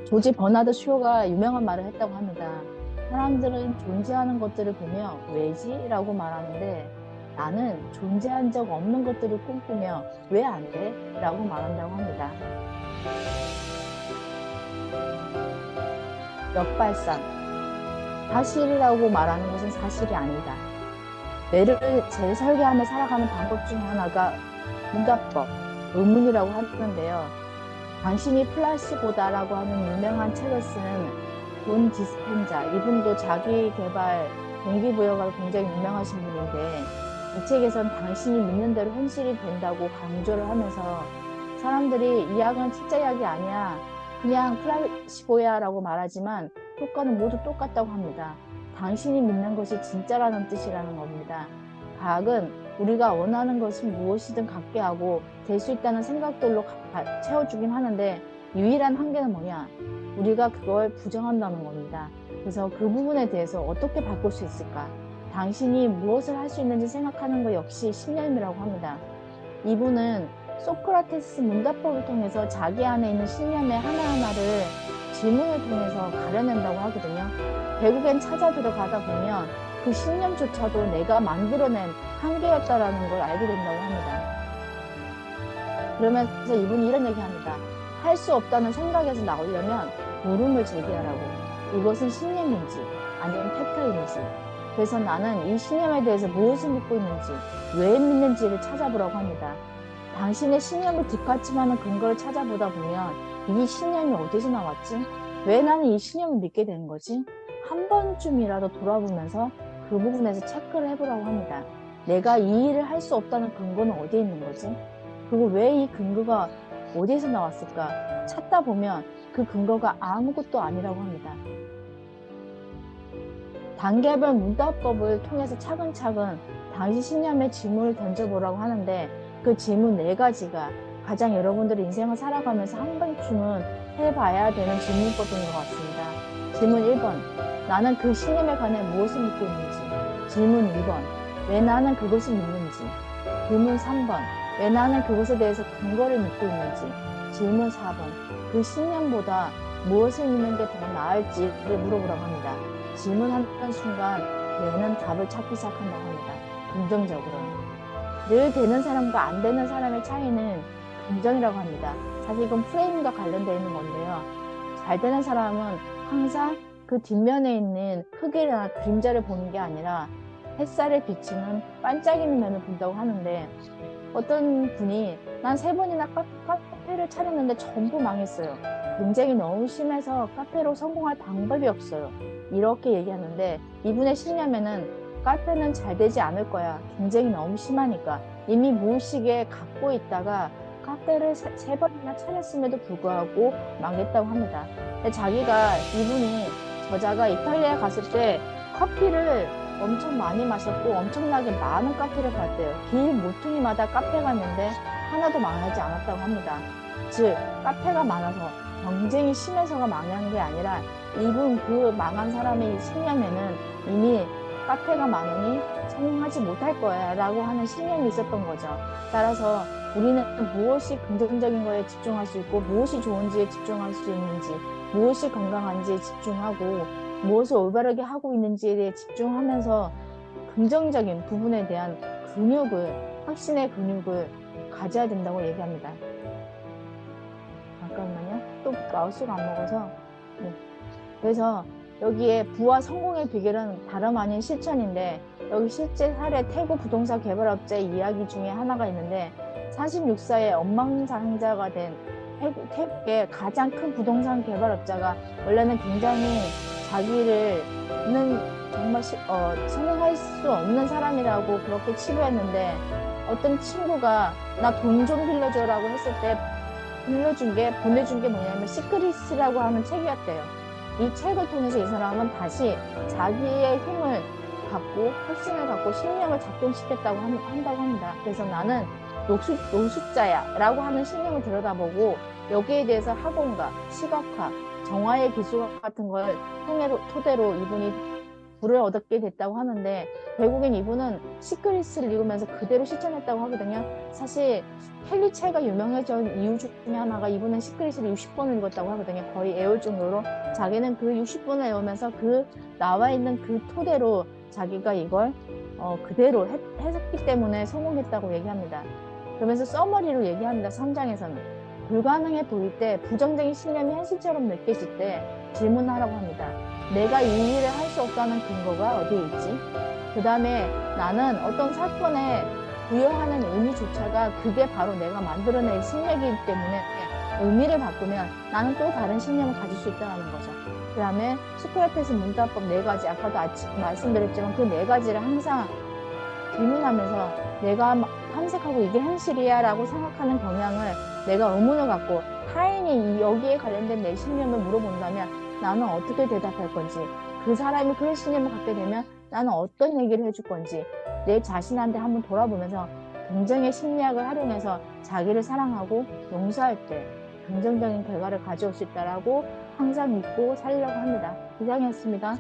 조지 버나드 쇼가 유명한 말을 했다고 합니다. 사람들은 존재하는 것들을 보며 왜지? 라고 말하는데 나는 존재한 적 없는 것들을 꿈꾸며 왜 안 돼? 라고 말한다고 합니다. 역발상. 사실이라고 말하는 것은 사실이 아니다. 뇌를 재설계하며 살아가는 방법 중 하나가 문답법, 의문이라고 하는데요. 당신이 플라시보다라고 하는 유명한 책을 쓰는 돈 디스펜자, 이분도 자기 개발 동기부여가 굉장히 유명하신 분인데 이 책에선 당신이 믿는 대로 현실이 된다고 강조를 하면서 사람들이 이 약은 진짜 약이 아니야, 그냥 플라시보야 라고 말하지만 효과는 모두 똑같다고 합니다. 당신이 믿는 것이 진짜라는 뜻이라는 겁니다. 과학은 우리가 원하는 것이 무엇이든 갖게 하고 될 수 있다는 생각들로 채워주긴 하는데 유일한 한계는 뭐냐? 우리가 그걸 부정한다는 겁니다. 그래서 그 부분에 대해서 어떻게 바꿀 수 있을까? 당신이 무엇을 할 수 있는지 생각하는 것 역시 신념이라고 합니다. 이분은 소크라테스 문답법을 통해서 자기 안에 있는 신념의 하나하나를 질문을 통해서 가려낸다고 하거든요. 결국엔 찾아 들어가다 보면 그 신념조차도 내가 만들어낸 한계였다라는 걸 알게 된다고 합니다. 그러면서 이분이 이런 얘기합니다. 할 수 없다는 생각에서 나오려면 물음을 제기하라고. 이것은 신념인지 아니면 팩터인지. 그래서 나는 이 신념에 대해서 무엇을 믿고 있는지, 왜 믿는지를 찾아보라고 합니다. 당신의 신념을 뒷받침하는 근거를 찾아보다 보면 이 신념이 어디서 나왔지? 왜 나는 이 신념을 믿게 된 거지? 한 번쯤이라도 돌아보면서 그 부분에서 체크를 해보라고 합니다. 내가 이 일을 할 수 없다는 근거는 어디에 있는 거지? 그리고 왜 이 근거가 어디에서 나왔을까? 찾다 보면 그 근거가 아무것도 아니라고 합니다. 단계별 문답법을 통해서 차근차근 당시 신념의 질문을 던져보라고 하는데 그 질문 4가지가 가장 여러분들의 인생을 살아가면서 한 번쯤은 해봐야 되는 질문법인 것 같습니다. 질문 1번, 나는 그 신념에 관해 무엇을 믿고 있는지. 질문 2번, 왜 나는 그것을 믿는지. 질문 3번, 왜 나는 그것에 대해서 근거를 믿고 있는지. 질문 4번, 그 신념보다 무엇을 믿는 게 더 나을지를 물어보라고 합니다. 질문하는 순간 뇌는 답을 찾기 시작한다고 합니다. 긍정적으로. 늘 되는 사람과 안 되는 사람의 차이는 긍정이라고 합니다. 사실 이건 프레임과 관련되어 있는 건데요. 잘 되는 사람은 항상 그 뒷면에 있는 흙이나 그림자를 보는 게 아니라 햇살에 비치는 반짝이는 면을 본다고 하는데 어떤 분이 난 3번이나 카페를 차렸는데 전부 망했어요. 경쟁이 너무 심해서 카페로 성공할 방법이 없어요. 이렇게 얘기하는데 이분의 신념에는 카페는 잘 되지 않을 거야. 경쟁이 너무 심하니까. 이미 무의식에 갖고 있다가 카페를 3번이나 차렸음에도 불구하고 망했다고 합니다. 근데 자기가 이분이 저자가 이탈리아에 갔을 때 커피를 엄청 많이 마셨고 엄청나게 많은 카페를 갔대요. 길 모퉁이마다 카페가 있는데 하나도 망하지 않았다고 합니다. 즉 카페가 많아서 경쟁이 심해서가 망한 게 아니라 이분 그 망한 사람의 신념에는 이미 카페가 많으니 성공하지 못할 거야 라고 하는 신념이 있었던 거죠. 따라서 우리는 무엇이 긍정적인 거에 집중할 수 있고 무엇이 좋은지에 집중할 수 있는지, 무엇이 건강한지에 집중하고 무엇을 올바르게 하고 있는지에 대해 집중하면서 긍정적인 부분에 대한 확신의 근육을 가져야 된다고 얘기합니다. 잠깐만요. 또 마우스가 안 먹어서. 네. 그래서 여기에 부와 성공의 비결은 다름 아닌 실천인데 여기 실제 사례 태국 부동산 개발업자의 이야기 중에 하나가 있는데 46歳의 억만장자가 된 태국의 가장 큰 부동산 개발업자가 원래는 굉장히 자기는 정말 성공할 수 없는 사람이라고 그렇게 치부했는데 어떤 친구가 나 돈 좀 빌려줘라고 했을 때 보내준 게 뭐냐면 시크릿이라고 하는 책이었대요. 이 책을 통해서 이 사람은 다시 자기의 힘을 갖고 확신을 갖고 신념을 작동시켰다고 한다고 합니다. 그래서 나는 노숙자야 라고 하는 신념을 들여다보고 여기에 대해서 학원과 시각화, 정화의 기술 같은 걸 토대로 이분이 부를 얻게 됐다고 하는데 결국엔 이분은 시크릿을 읽으면서 그대로 실천했다고 하거든요. 사실 헨리체가 유명해진 이유 중에 하나가 이분은 시크릿을 60번을 읽었다고 하거든요. 거의 애울 정도로 자기는 그 60번을 외우면서 그 나와 있는 그 토대로 자기가 이걸 그대로 했기 때문에 성공했다고 얘기합니다. 그러면서 서머리로 얘기합니다. 3장에서는 불가능해 보일 때, 부정적인 신념이 현실처럼 느껴질 때 질문하라고 합니다. 내가 이 일을 할 수 없다는 근거가 어디에 있지? 그 다음에 나는 어떤 사건에 부여하는 의미조차가 그게 바로 내가 만들어낼 신념이기 때문에 의미를 바꾸면 나는 또 다른 신념을 가질 수 있다는 거죠. 그 다음에 소크라테스 문답법 4가지, 아까도 말씀드렸지만 그 4가지를 항상 질문하면서 내가 탐색하고 이게 현실이야 라고 생각하는 경향을 내가 의문을 갖고 타인이 여기에 관련된 내 신념을 물어본다면 나는 어떻게 대답할 건지, 그 사람이 그런 신념을 갖게 되면 나는 어떤 얘기를 해줄 건지 내 자신한테 한번 돌아보면서 긍정의 심리학을 활용해서 자기를 사랑하고 용서할 때 긍정적인 결과를 가져올 수 있다라고 항상 믿고 살려고 합니다. 이상이었습니다.